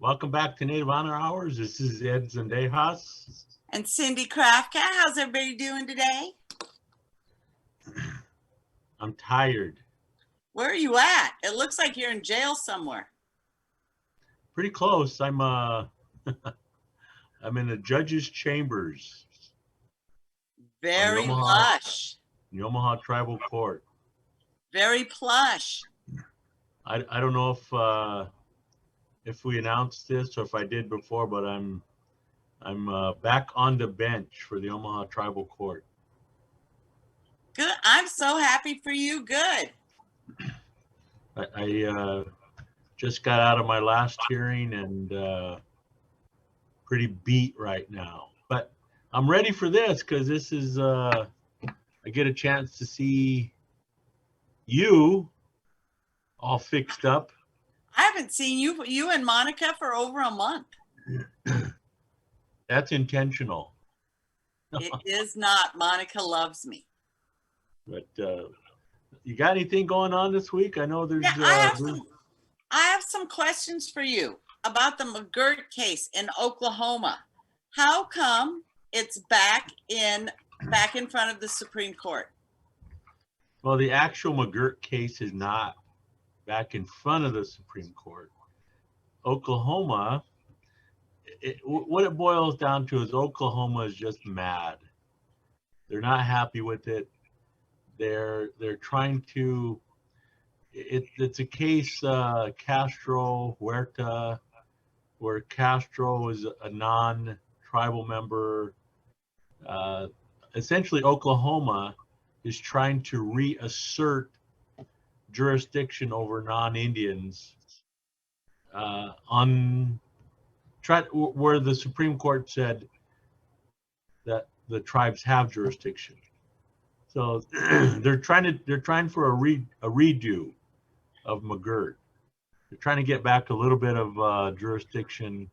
Welcome back to Native Honor Hours. This is Ed Zendejas. And Cindy Krafka. How's everybody doing today? I'm tired. Where are you at? It looks like you're in jail somewhere. Pretty close. I'm I'm in the judge's chambers. Very lush. The Omaha Tribal Court. Very plush. I don't know if we announced this or if I did before, but I'm back on the bench for the Omaha Tribal Court. Good. I'm so happy for you. Good. I just got out of my last hearing and pretty beat right now. But I'm ready for this because this is I get a chance to see you all fixed up. I haven't seen you and Monica for over a month. That's intentional. It is not. Monica loves me. But you got anything going on this week? I know there's. Yeah, I have some questions for you about the McGirt case in Oklahoma. How come it's back in front of the Supreme Court? Well, the actual McGirt case is not back in front of the Supreme Court. Oklahoma, what it boils down to is Oklahoma is just mad. They're not happy with it. They're trying to. It's a case Castro Huerta, where Castro is a non-tribal member. Essentially, Oklahoma is trying to reassert jurisdiction over non-Indians where the Supreme Court said that the tribes have jurisdiction. So they're trying for a redo of McGirt. They're trying to get back a little bit of jurisdiction,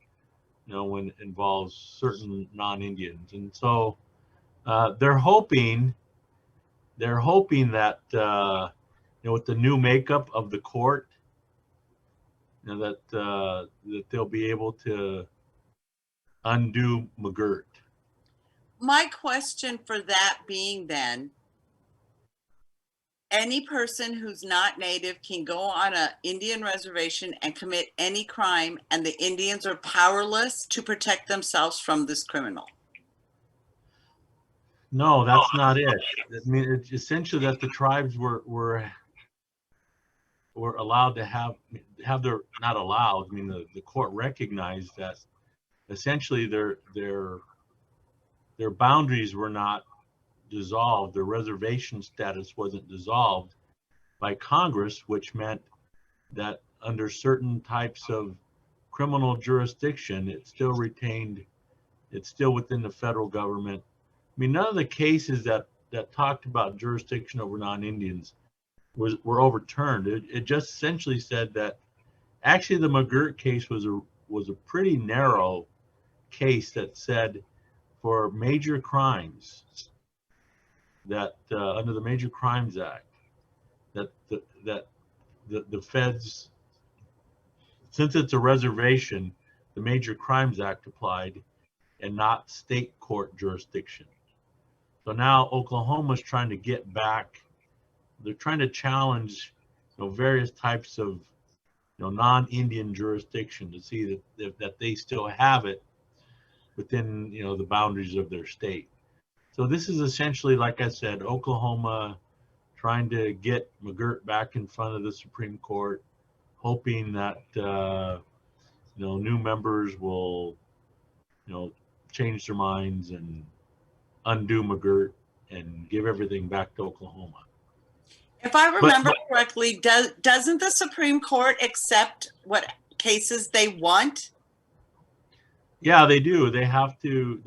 when it involves certain non-Indians, and so they're hoping that with the new makeup of the court, that they'll be able to undo McGirt. My question for that being then, any person who's not native can go on an Indian reservation and commit any crime, and the Indians are powerless to protect themselves from this criminal. No, that's not it. I mean, it's essentially that the tribes were allowed to have their, not allowed. I mean, the court recognized that essentially their boundaries were not dissolved. Their reservation status wasn't dissolved by Congress, which meant that under certain types of criminal jurisdiction, it's still within the federal government. I mean, none of the cases that talked about jurisdiction over non-Indians were overturned. It just essentially said that actually the McGirt case was a pretty narrow case that said for major crimes that under the Major Crimes Act, that the feds, since it's a reservation, the Major Crimes Act applied and not state court jurisdiction. So now Oklahoma's trying to get back. They're trying to challenge, various types of, non-Indian jurisdiction to see that they still have it within, the boundaries of their state. So this is essentially, like I said, Oklahoma trying to get McGirt back in front of the Supreme Court, hoping that new members will, change their minds and undo McGirt and give everything back to Oklahoma. If I remember correctly, doesn't the Supreme Court accept what cases they want? Yeah, they do. They have to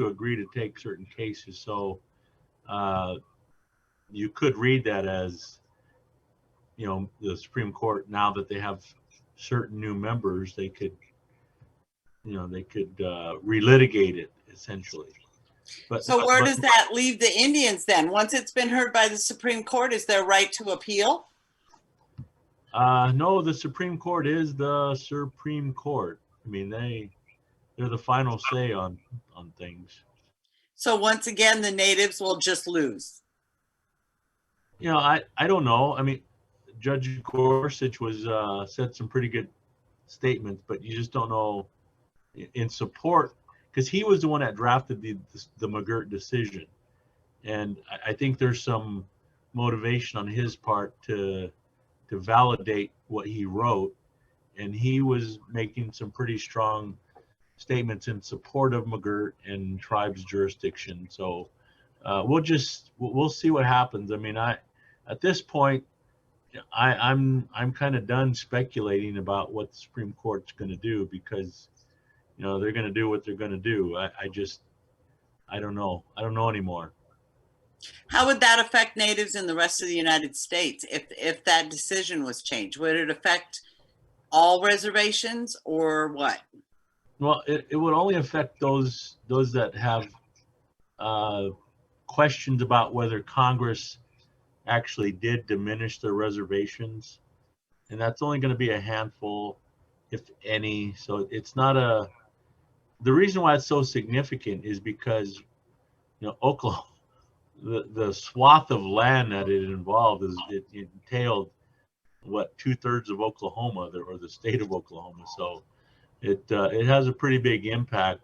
agree to take certain cases. So you could read that as, the Supreme Court, now that they have certain new members, they could relitigate it essentially. So where does that leave the Indians then? Once it's been heard by the Supreme Court, is there a right to appeal? No, the Supreme Court is the Supreme Court. I mean, they're the final say on things. So once again, the natives will just lose. You know, I don't know. I mean, Judge Gorsuch was said some pretty good statements, but you just don't know in support, because he was the one that drafted the McGirt decision, and I think there's some motivation on his part to validate what he wrote, and he was making some pretty strong statements in support of McGirt and tribes jurisdiction. So we'll see what happens. I mean, at this point, I'm kind of done speculating about what the Supreme Court's going to do, because they're going to do what they're going to do. I don't know. I don't know anymore. How would that affect natives in the rest of the United States if that decision was changed? Would it affect all reservations or what? Well, it would only affect those that have questions about whether Congress actually did diminish their reservations, and that's only going to be a handful, if any. So it's not the reason why it's so significant is because Oklahoma, the swath of land that it involved it entailed what 2/3 of Oklahoma, or the state of Oklahoma. So it has a pretty big impact.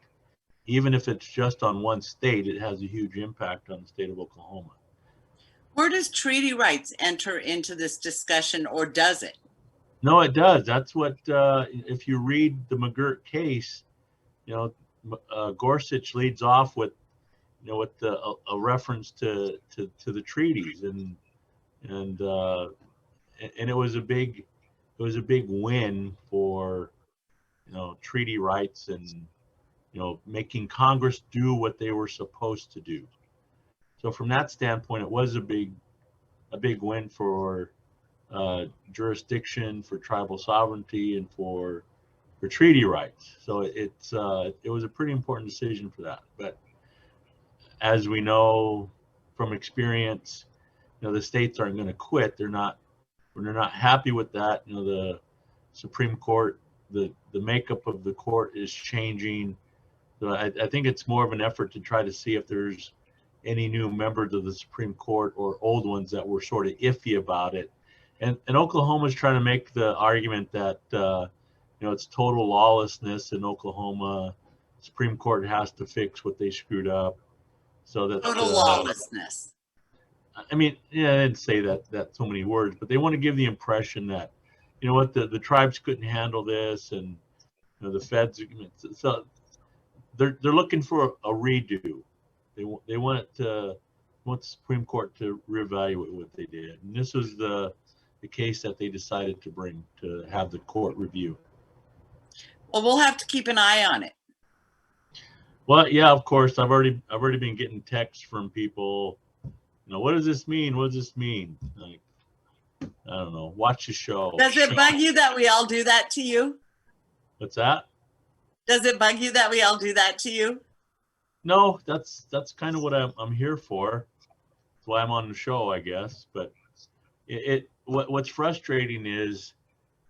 Even if it's just on one state, it has a huge impact on the state of Oklahoma. Where does treaty rights enter into this discussion, or does it? No, it does. That's what, if you read the McGirt case, Gorsuch leads off with, with a reference to the treaties, and it was a big win for treaty rights, and making Congress do what they were supposed to do. So from that standpoint, it was a big win for jurisdiction, for tribal sovereignty, and for treaty rights. So it was a pretty important decision for that. But as we know from experience, the states aren't going to quit. They're not happy with that. The Supreme Court, the makeup of the court is changing. So I think it's more of an effort to try to see if there's any new members of the Supreme Court, or old ones that were sort of iffy about it. And Oklahoma's trying to make the argument that it's total lawlessness in Oklahoma. Supreme Court has to fix what they screwed up. So that total lawlessness. I mean, yeah, I didn't say that so many words, but they want to give the impression that the tribes couldn't handle this, and the feds. So they're looking for a redo. They want the Supreme Court to reevaluate what they did, and this was the case that they decided to bring to have the court review. Well, we'll have to keep an eye on it. Well, yeah, of course. I've already been getting texts from people. What does this mean? What does this mean? Like, I don't know. Watch the show. Does it bug you that we all do that to you? What's that? Does it bug you that we all do that to you? No, that's kind of what I'm here for. That's why I'm on the show, I guess. But what's frustrating is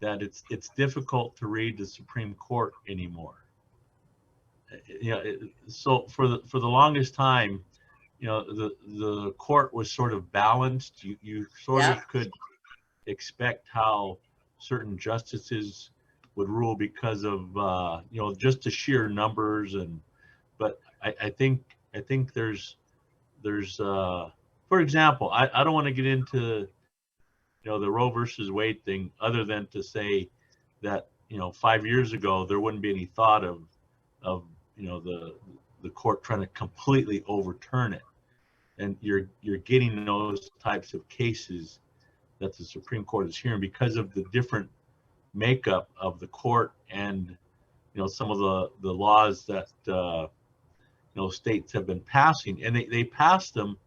that it's difficult to read the Supreme Court anymore. So for the longest time, the court was sort of balanced. You sort of could expect how certain justices would rule because of just the sheer numbers, but I think there's for example, I don't want to get into the Roe versus Wade thing, other than to say that 5 years ago there wouldn't be any thought of the court trying to completely overturn it, and you're getting those types of cases that the Supreme Court is hearing because of the different makeup of the court, and some of the laws that states have been passing, and they passed them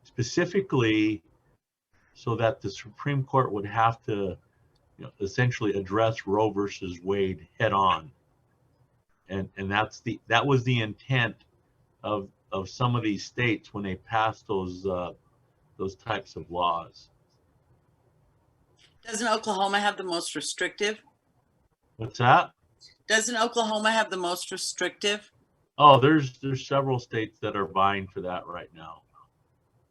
specifically so that the Supreme Court would have to essentially address Roe versus Wade head on. And that was the intent of some of these states when they passed those types of laws. Doesn't Oklahoma have the most restrictive? What's that? Doesn't Oklahoma have the most restrictive? Oh, there's several states that are vying for that right now.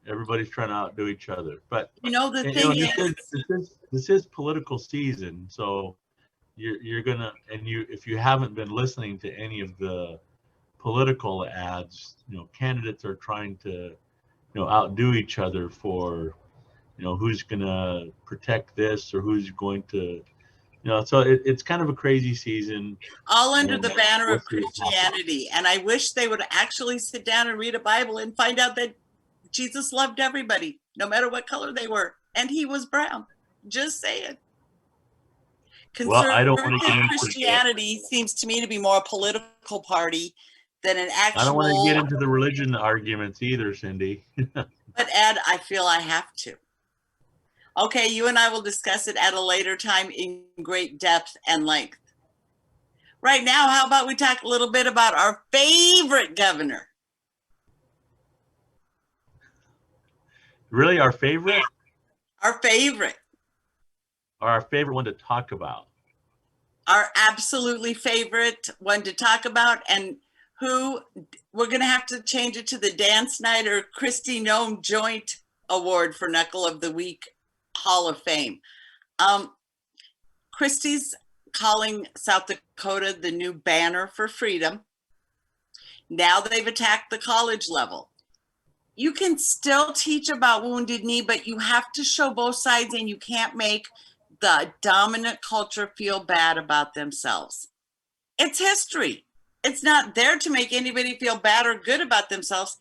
Everybody's trying to outdo each other. But You know, the you thing know, is, this is political season, so you're gonna, and you, if you haven't been listening to any of the political ads, you know, candidates are trying to, outdo each other for, who's gonna protect this or who's going to, so it's kind of a crazy season, all under and the banner we'll of see what happens. Christianity. And I wish they would actually sit down and read a Bible and find out that Jesus loved everybody, no matter what color they were. And he was brown. Just saying. Well, I don't Conservative want to get into Christianity seems to me to be more a political party than an I don't want to get actual. into the religion arguments either, Cindy. But Ed, I feel I have to. Okay, you and I will discuss it at a later time in great depth and length. Right now, how about we talk a little bit about our favorite governor? Really, our favorite, Our favorite. or our favorite one to talk about? Our absolutely favorite one to talk about, and who we're going to have to change it to the Dan Snyder Christy Nome Joint Award for Knuckle of the Week Hall of Fame. Christie's calling South Dakota the new banner for freedom. Now they've attacked the college level. You can still teach about Wounded Knee, but you have to show both sides, and you can't make the dominant culture feel bad about themselves. It's history. It's not there to make anybody feel bad or good about themselves.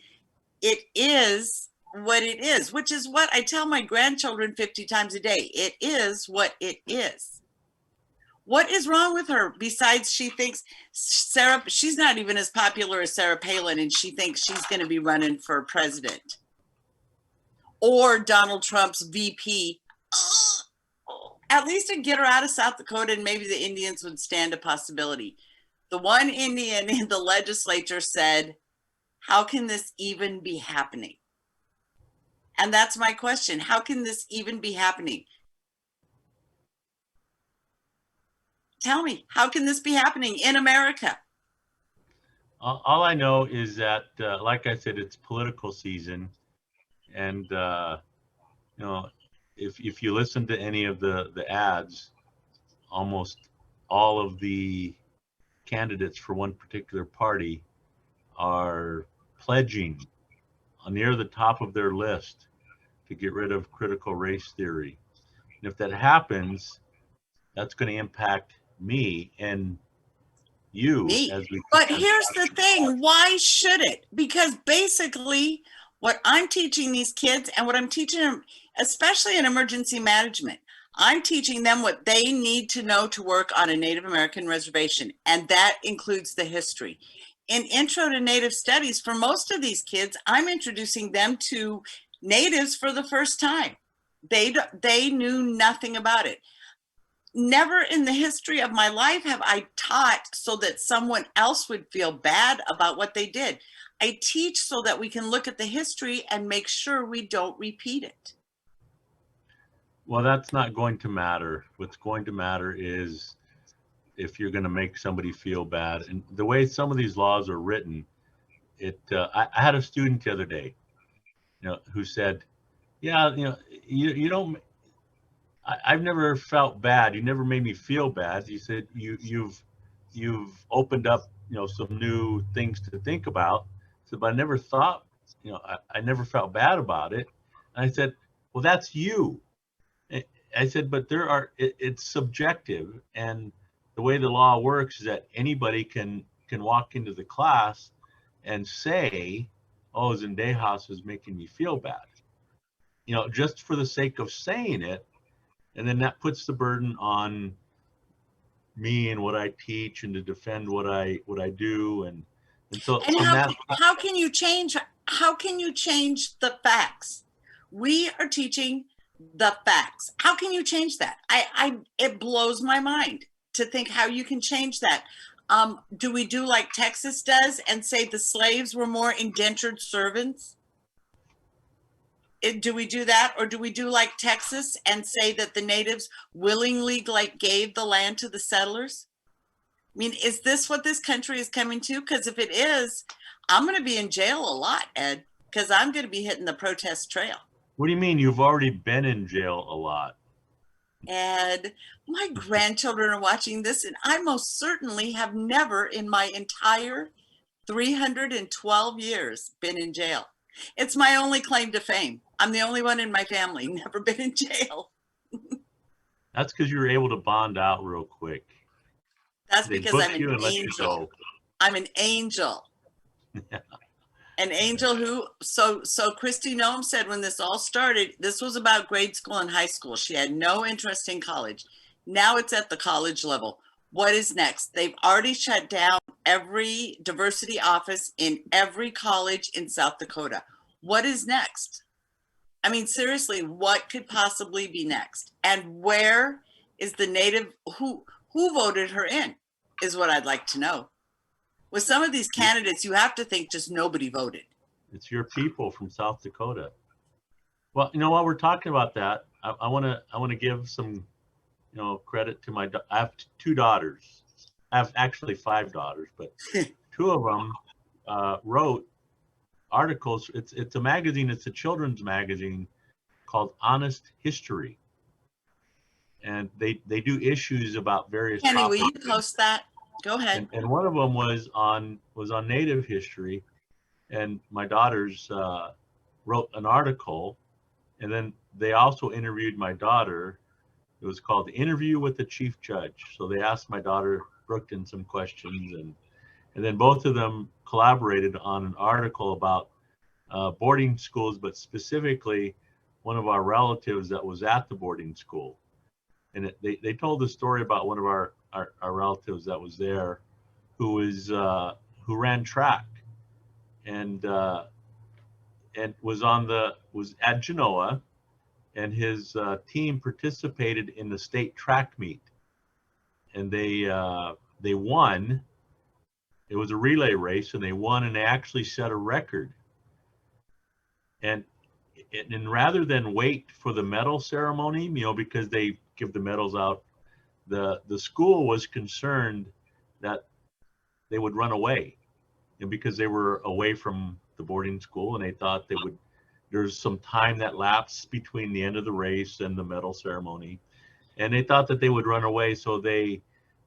It is what it is, which is what I tell my grandchildren 50 times a day. It is what it is. What is wrong with her besides she thinks she's not even as popular as Sarah Palin, and she thinks she's going to be running for president or Donald Trump's VP. At least to get her out of South Dakota, and maybe the Indians would stand a possibility. The one Indian in the legislature said, how can this even be happening? And that's my question. How can this even be happening? Tell me, how can this be happening in America? All I know is that, like I said, it's political season, and if you listen to any of the ads, almost all of the candidates for one particular party are pledging near the top of their list to get rid of critical race theory. And if that happens, that's going to impact me and you as we. But here's the thing, why should it? Because basically what I'm teaching these kids, and what I'm teaching them, especially in emergency management, I'm teaching them what they need to know to work on a Native American reservation, and that includes the history. In Intro to Native Studies, for most of these kids, I'm introducing them to natives for the first time. They knew nothing about it. Never in the history of my life have I taught so that someone else would feel bad about what they did. I teach so that we can look at the history and make sure we don't repeat it. Well, that's not going to matter. What's going to matter is if you're going to make somebody feel bad. And the way some of these laws are written, I had a student the other day, who said, yeah, you don't, I've never felt bad. You never made me feel bad. He said, you've opened up, some new things to think about. So, but I never thought, I never felt bad about it. And I said, well, that's you. I said, but it's subjective. And the way the law works is that anybody can walk into the class and say, oh, Zendejas is making me feel bad, just for the sake of saying it. And then that puts the burden on me and what I teach and to defend what I do. And so and how can you change the facts? We are teaching the facts. How can you change that? It blows my mind to think how you can change that. Do we do like Texas does and say the slaves were more indentured servants? Do we do that, or do we do like Texas and say that the natives willingly gave the land to the settlers? I mean, is this what this country is coming to? Because if it is, I'm going to be in jail a lot, Ed, because I'm going to be hitting the protest trail. What do you mean? You've already been in jail a lot. Ed, my grandchildren are watching this, and I most certainly have never in my entire 312 years been in jail. It's my only claim to fame. I'm the only one in my family never been in jail. That's because you were able to bond out real quick. That's They because book I'm an you and let you angel. go. I'm an angel. An angel who, so Kristi Noem said when this all started, this was about grade school and high school. She had no interest in college. Now it's at the college level. What is next? They've already shut down every diversity office in every college in South Dakota. What is next? I mean, seriously, what could possibly be next? And where is the native, who voted her in, is what I'd like to know. With some of these candidates, you have to think just nobody voted. It's your people from South Dakota. Well, you know, while we're talking about that, I want to give some, credit to I have two daughters. I have actually 5 daughters, but 2 of them wrote articles. It's a magazine. It's a children's magazine called Honest History, and they do issues about various Kenny, topics. will you post that? Go ahead. And one of them was on Native history, and my daughters wrote an article, and then they also interviewed my daughter. It was called The Interview with the Chief Judge. So they asked my daughter Brookton some questions, and then both of them collaborated on an article about boarding schools, but specifically one of our relatives that was at the boarding school. And they told the story about one of our relatives that was there, who ran track, and was at Genoa, and his team participated in the state track meet, and they won. It was a relay race, and they won, and they actually set a record. And rather than wait for the medal ceremony, because they give the medals out, the school was concerned that they would run away, and because they were away from the boarding school, and they thought there's some time that lapsed between the end of the race and the medal ceremony, and they thought that they would run away. So they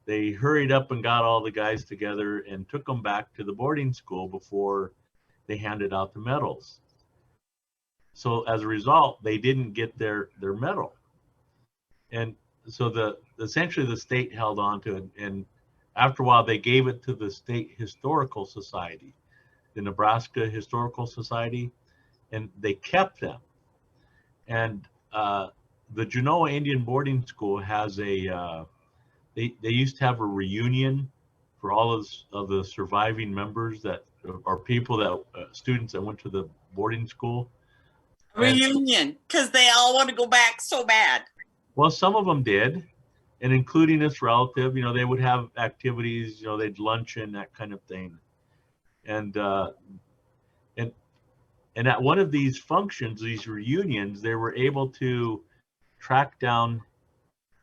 hurried up and got all the guys together and took them back to the boarding school before they handed out the medals. So as a result, they didn't get their medal. And so essentially the state held on to it, and after a while they gave it to the State Historical Society, the Nebraska Historical Society, and they kept them. And the Genoa Indian Boarding School has they used to have a reunion for all of the surviving members that are people that students that went to the boarding school. Reunion, because they all want to go back so bad. Well, some of them did, and including this relative, they would have activities, they'd luncheon, that kind of thing. And at one of these functions, these reunions, they were able to track down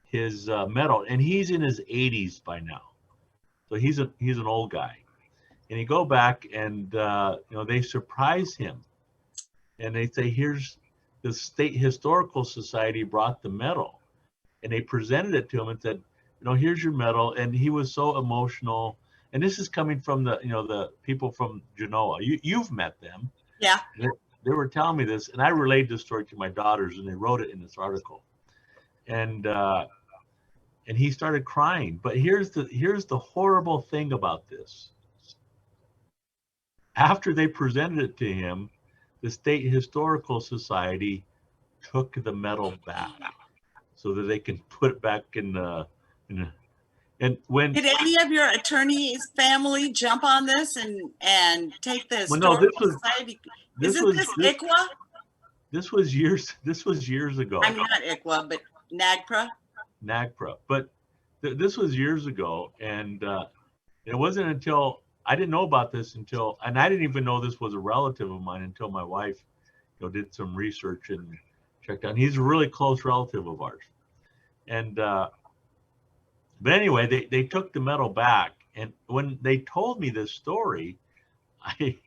his medal, and he's in his 80s by now, so he's an old guy. And you go back, and they surprise him, and they say, "Here's the State Historical Society brought the medal," and they presented it to him and said, "Here's your medal." And he was so emotional. And this is coming from the people from Genoa. You've met them. Yeah. They were telling me this, and I relayed this story to my daughters, and they wrote it in this article. And he started crying. But here's the horrible thing about this. After they presented it to him, the State Historical Society took the medal back so that they can put it back in and when did any of your attorney's family jump on this and take the Historical Society? Isn't this ICWA? This was years ago. I mean, not ICWA, but NAGPRA. But this was years ago, and it wasn't until I didn't know about this and I didn't even know this was a relative of mine until my wife, did some research and checked out. He's a really close relative of ours, and But anyway, they took the medal back. And when they told me this story, I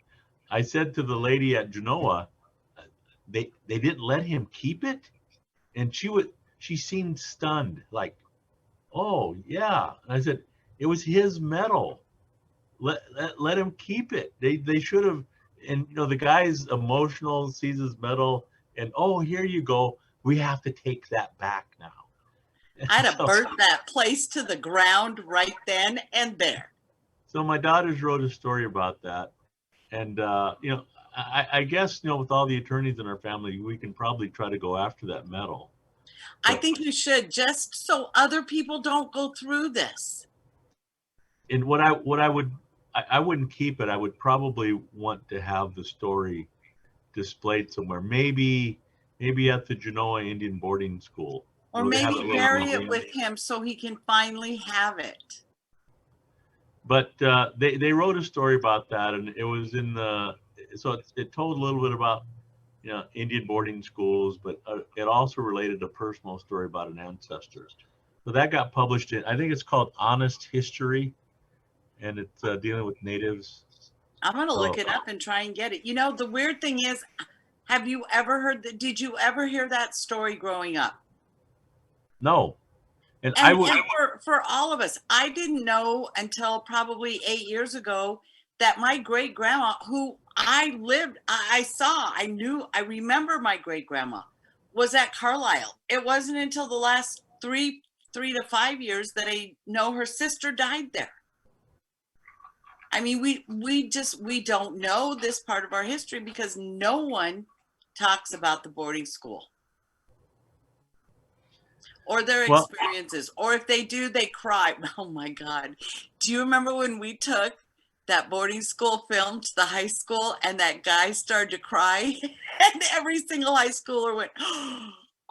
I said to the lady at Genoa, they didn't let him keep it, and she seemed stunned, like, oh yeah. And I said, it was his medal. Let him keep it. They should have. And the guy's emotional, sees his medal, and oh, here you go. We have to take that back now. I'd have So, burnt that place to the ground right then and there. so my daughters wrote a story about that, and I guess with all the attorneys in our family, we can probably try to go after that medal. I But think you should, just so other people don't go through this. and I wouldn't keep it. I would probably want to have the story displayed somewhere. Maybe at the Genoa Indian boarding school. Or They have maybe a little bury it museum. with him so he can finally have it. But they wrote a story about that, and it was in the so it told a little bit about Indian boarding schools, but it also related a personal story about an ancestor. So that got published in, I think it's called Honest History, and it's dealing with natives. I'm going to So look it up and try and get it. The weird thing is, have you ever heard that? Did you ever hear that story growing up? no, and I And, would. and for all of us, I didn't know until probably 8 years ago that my great grandma, who I lived, I saw, I knew, I remember my great grandma was at Carlisle. It wasn't until the last 3 to 5 years that I know her sister died there. I mean, we don't know this part of our history because no one talks about the boarding school or their Well, experiences, or if they do, they cry. Oh my God. Do you remember when we took that boarding school film to the high school and that guy started to cry and every single high schooler went,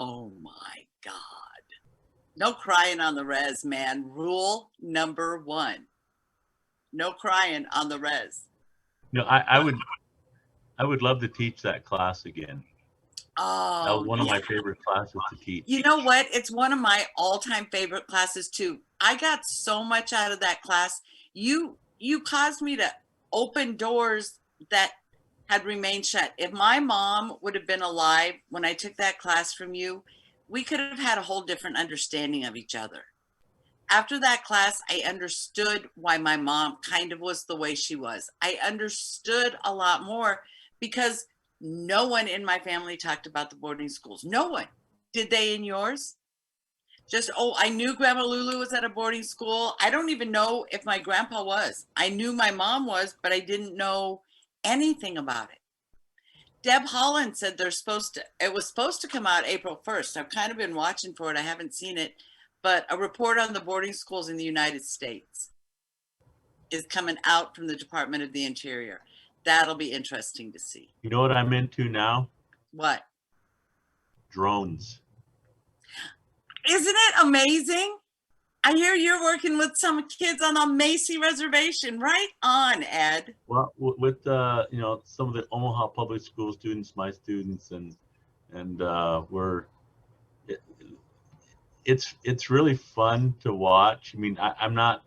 oh my God. No crying on the res, man. Rule number 1. No crying on the res. I would love to teach that class again. That was Oh, one of yeah. my favorite classes to teach. You know what? It's one of my all-time favorite classes too. I got so much out of that class. You caused me to open doors that had remained shut. If my mom would have been alive when I took that class from you, we could have had a whole different understanding of each other. After that class, I understood why my mom kind of was the way she was. I understood a lot more because no one in my family talked about the boarding schools. No one. Did they in yours? Just, oh, I knew Grandma Lulu was at a boarding school. I don't even know if my grandpa was. I knew my mom was, but I didn't know anything about it. Deb Holland said it was supposed to come out April 1st. I've kind of been watching for it. I haven't seen it, but a report on the boarding schools in the United States is coming out from the Department of the Interior. That'll be interesting to see. You know what I'm into now? What? Drones. Isn't it amazing? I hear you're working with some kids on the Macy Reservation. Right on, Ed. Well, with some of the Omaha public school students, my students, and it's really fun to watch. I mean, I'm not.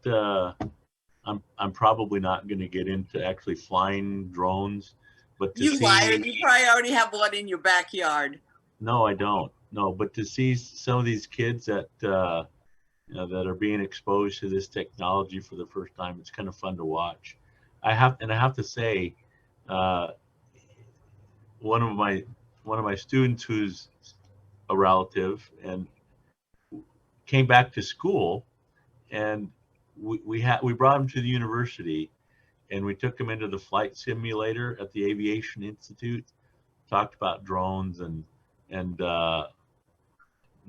I'm probably not going to get into actually flying drones, but to You liar! You probably already have one in your backyard. No, I don't. No, but to see some of these kids that that are being exposed to this technology for the first time, it's kind of fun to watch. I have to say, one of my students who's a relative and came back to school, and we brought him to the university, and we took him into the flight simulator at the Aviation Institute, talked about drones, and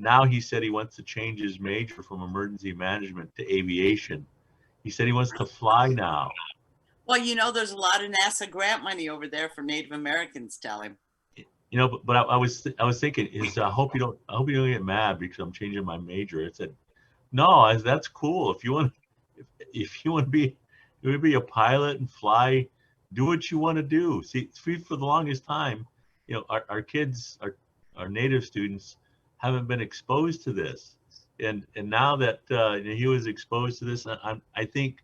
now he said he wants to change his major from emergency management to aviation. He said he wants to fly now. Well, there's a lot of NASA grant money over there for Native Americans, tell him. But I was thinking, I hope you don't get mad because I'm changing my major. I said, no, that's cool. If you want to be a pilot and fly, do what you want to do. See, for the longest time, our kids, our native students haven't been exposed to this. and now that he was exposed to this, I think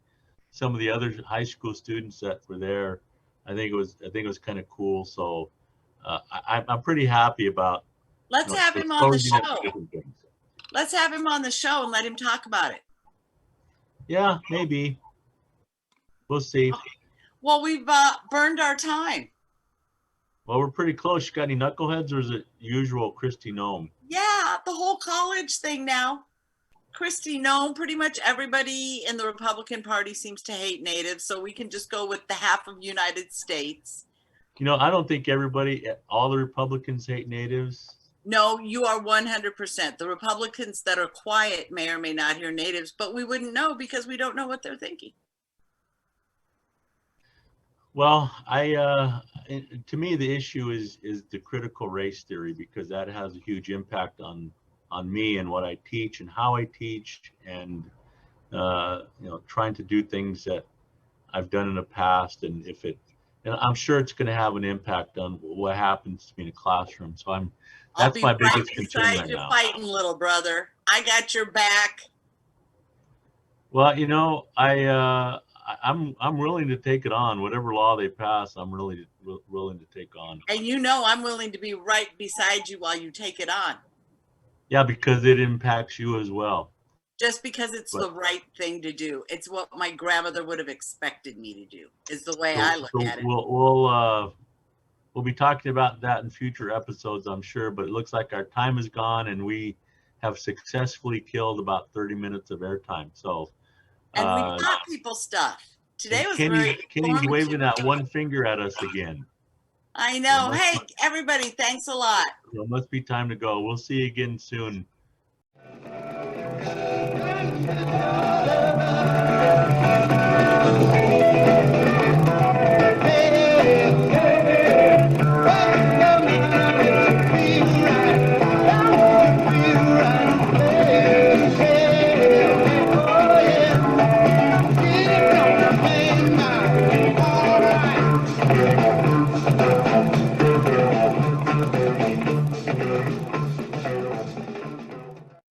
some of the other high school students that were there, I think it was kind of cool. So I'm pretty happy about Let's have him on the exposing them to show. different things. Let's have him on the show and let him talk about it. Yeah, maybe. We'll see. Well, we've burned our time. Well, we're pretty close. You got any knuckleheads, or is it usual Christy Nome? Yeah, the whole college thing now. Christy, no, pretty much everybody in the Republican Party seems to hate natives, so we can just go with the half of United States. You know, I don't think all the Republicans hate natives. No, you are 100%. The Republicans that are quiet may or may not hear natives, but we wouldn't know because we don't know what they're thinking. Well, to me, the issue is the critical race theory, because that has a huge impact on me and what I teach and how I teach, and trying to do things that I've done in the past, and I'm sure it's going to have an impact on what happens to me in a classroom. So that's my biggest concern right now. Fighting, little brother. I got your back. Well, I'm willing to take it on. Whatever law they pass, I'm really willing to take on. And I'm willing to be right beside you while you take it on. Yeah, because it impacts you as well. Just because it's the right thing to do. It's what my grandmother would have expected me to do, is the way I look at it. We'll be talking about that in future episodes, I'm sure, but it looks like our time is gone, and we have successfully killed about 30 minutes of airtime. So, and we taught people stuff. Today was Kenny's waving that one finger at us again. I know. Hey, everybody, thanks a lot. It must be time to go. We'll see you again soon.